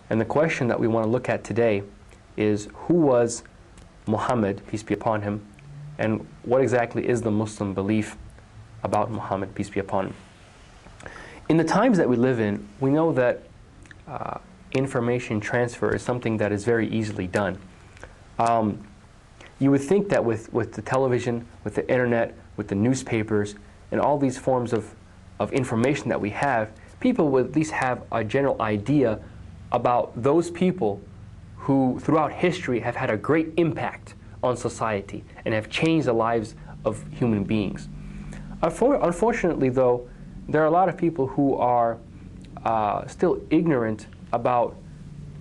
And the question that we want to look at today is, who was Muhammad, peace be upon him, and what exactly is the Muslim belief about Muhammad, peace be upon him? In the times that we live in, we know that information transfer is something that is very easily done. You would think that with the television, with the internet, with the newspapers, and all these forms of information that we have, people would at least have a general idea about those people who throughout history have had a great impact on society and have changed the lives of human beings. Unfortunately, though, there are a lot of people who are still ignorant about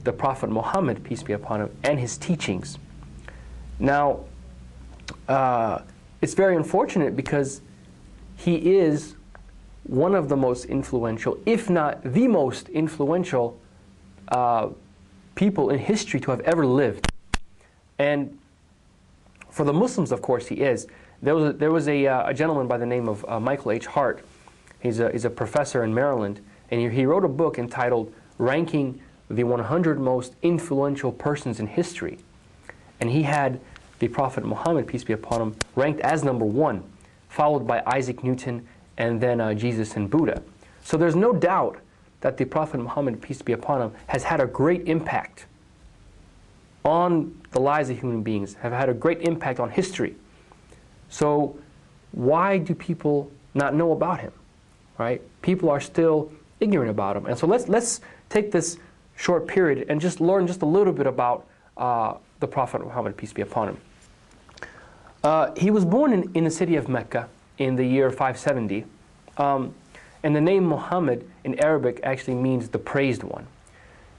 the Prophet Muhammad, peace be upon him, and his teachings. Now, it's very unfortunate because he is one of the most influential, if not the most influential people in history to have ever lived. And for the Muslims, of course, he is. There was a gentleman by the name of Michael H. Hart. He's a professor in Maryland, and he wrote a book entitled Ranking the 100 Most Influential Persons in History. And he had the Prophet Muhammad, peace be upon him, ranked as #1, followed by Isaac Newton, and then Jesus and Buddha. So there's no doubt that the Prophet Muhammad, peace be upon him, has had a great impact on the lives of human beings, have had a great impact on history. So why do people not know about him, right? People are still ignorant about him. And so let's take this short period and just learn just a little bit about the Prophet Muhammad, peace be upon him. He was born in the city of Mecca in the year 570. And the name Muhammad in Arabic actually means the praised one.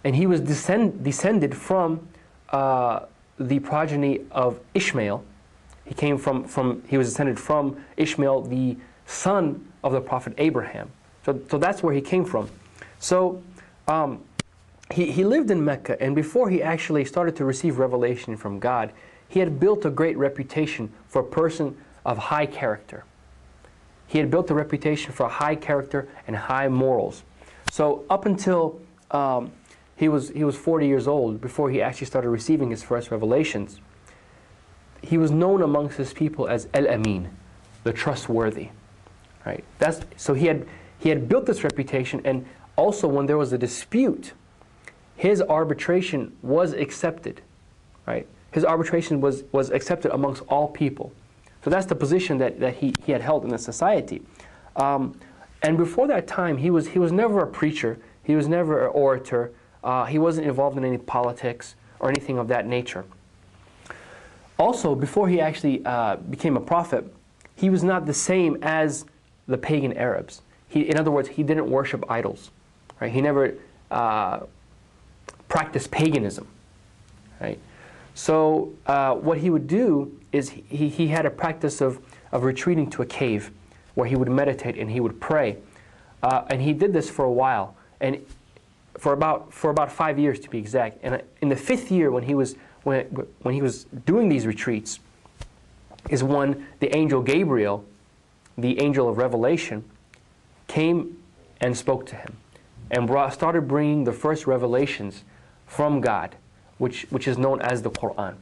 And he was descended from the progeny of Ishmael. He was descended from Ishmael, the son of the Prophet Abraham. So that's where he came from. So he lived in Mecca, and before he actually started to receive revelation from God, he had built a great reputation for a person of high character. He had built a reputation for high character and high morals. So up until he was 40 years old, before he actually started receiving his first revelations, he was known amongst his people as Al-Amin, the trustworthy. Right? So he had built this reputation, and also when there was a dispute, his arbitration was accepted. Right? His arbitration was accepted amongst all people. So that's the position that he had held in the society. And before that time, he was never a preacher. He was never an orator. He wasn't involved in any politics or anything of that nature. Also, before he actually became a prophet, he was not the same as the pagan Arabs. In other words, he didn't worship idols. Right? He never practiced paganism. Right? So what he would do is he had a practice of retreating to a cave where he would meditate and he would pray. And he did this for a while, and for about 5 years to be exact. And in the 5th year, when he was doing these retreats, is when the angel Gabriel, the angel of revelation, came and spoke to him and started bringing the first revelations from God, which is known as the Quran.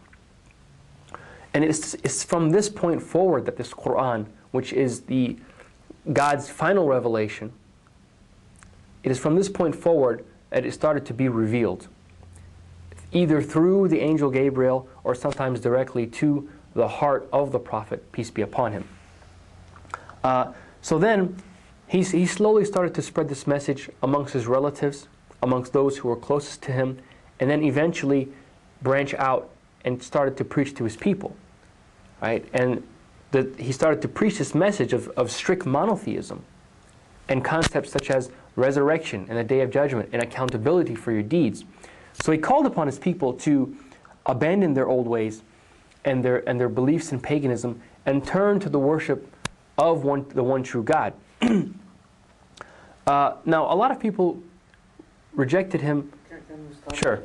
And it's from this point forward that this Quran, which is God's final revelation, it is from this point forward that it started to be revealed, either through the angel Gabriel or sometimes directly to the heart of the Prophet, peace be upon him. So then, he slowly started to spread this message amongst his relatives, amongst those who were closest to him, and then eventually branch out and started to preach to his people. Right? And he started to preach this message of strict monotheism and concepts such as resurrection and the day of judgment and accountability for your deeds. So he called upon his people to abandon their old ways and their beliefs in paganism and turn to the worship of the one true God. Now, a lot of people rejected him. Can we start? Sure.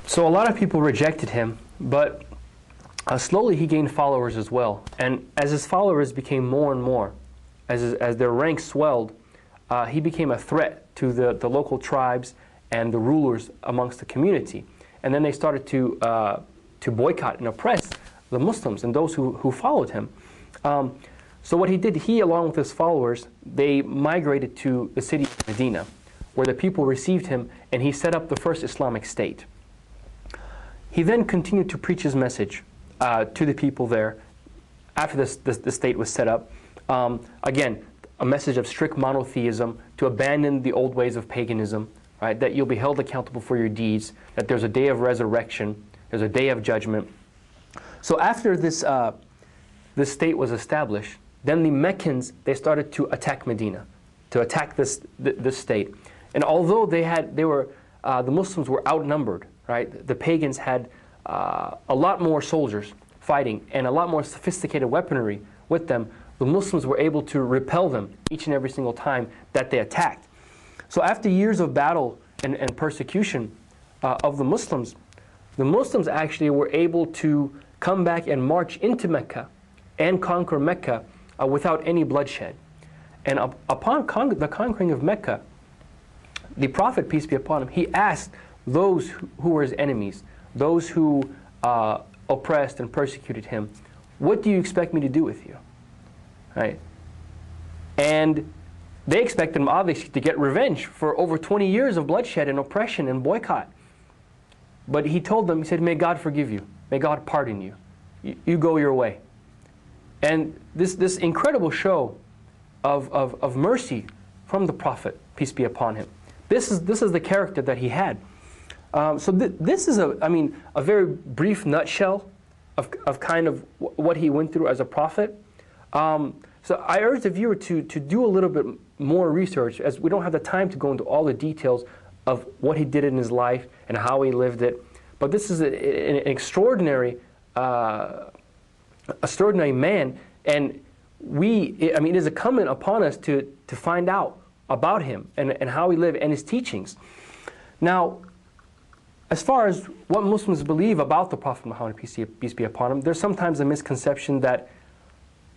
So a lot of people rejected him, but slowly he gained followers as well. And as his followers became more and more, as their ranks swelled, he became a threat to the local tribes and the rulers amongst the community. And then they started to boycott and oppress the Muslims and those who followed him. So what he did, he along with his followers, they migrated to the city of Medina, where the people received him, and he set up the first Islamic state. He then continued to preach his message to the people there after the state was set up. Again, a message of strict monotheism, to abandon the old ways of paganism, right? That you'll be held accountable for your deeds, that there's a day of resurrection, there's a day of judgment. So after this state was established, then the Meccans, they started to attack Medina, to attack this state. And although the Muslims were outnumbered, right? The pagans had a lot more soldiers fighting and a lot more sophisticated weaponry with them. The Muslims were able to repel them each and every single time that they attacked. So after years of battle and persecution of the Muslims actually were able to come back and march into Mecca and conquer Mecca without any bloodshed. And upon the conquering of Mecca, the Prophet, peace be upon him, he asked those who were his enemies, those who oppressed and persecuted him, "What do you expect me to do with you?" Right? And they expected him, obviously, to get revenge for over 20 years of bloodshed and oppression and boycott. But he told them, he said, "May God forgive you. May God pardon you. You go your way." And this incredible show of mercy from the Prophet, peace be upon him. This is the character that he had. So this is a very brief nutshell of kind of what he went through as a prophet. So I urge the viewer to do a little bit more research, as we don't have the time to go into all the details of what he did in his life and how he lived it. But this is an extraordinary man, and it is incumbent upon us to find out about him and how he lived and his teachings. Now, as far as what Muslims believe about the Prophet Muhammad, peace be upon him, there's sometimes a misconception that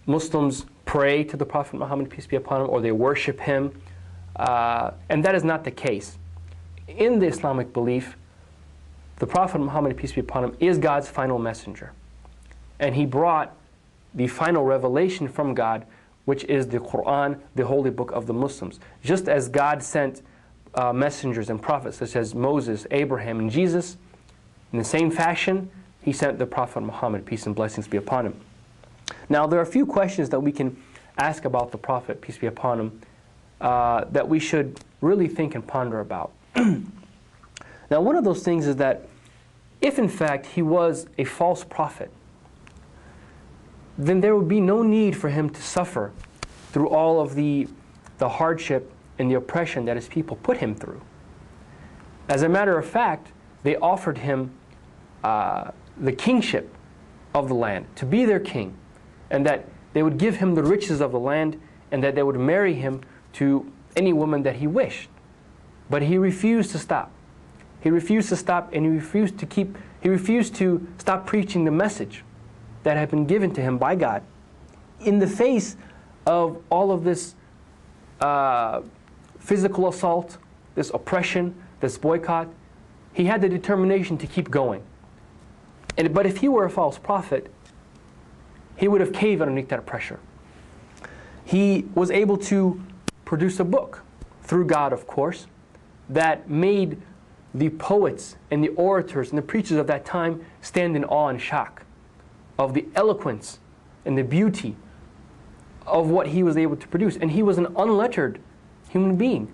Muslims pray to the Prophet Muhammad, peace be upon him, or they worship him, and that is not the case. In the Islamic belief, the Prophet Muhammad, peace be upon him, is God's final messenger. And he brought the final revelation from God, which is the Quran, the holy book of the Muslims. Just as God sent messengers and prophets such as Moses, Abraham, and Jesus, in the same fashion, he sent the Prophet Muhammad, peace and blessings be upon him. Now, there are a few questions that we can ask about the Prophet, peace be upon him, that we should really think and ponder about. Now, one of those things is that if in fact he was a false prophet, then there would be no need for him to suffer through all of the hardship and the oppression that his people put him through. As a matter of fact, they offered him the kingship of the land, to be their king, and that they would give him the riches of the land, and that they would marry him to any woman that he wished. But he refused to stop. He refused to stop, and he refused to stop preaching the message that had been given to him by God. In the face of all of this physical assault, this oppression, this boycott, he had the determination to keep going. But if he were a false prophet, he would have caved underneath that pressure. He was able to produce a book, through God of course, that made the poets and the orators and the preachers of that time stand in awe and shock of the eloquence and the beauty of what he was able to produce. And he was an unlettered human being,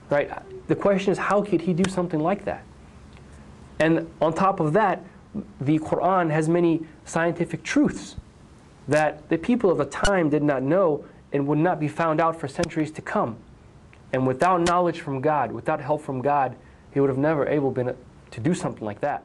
right? The question is, how could he do something like that? And on top of that, the Quran has many scientific truths that the people of the time did not know and would not be found out for centuries to come. And without knowledge from God, without help from God, he would have never been able to do something like that.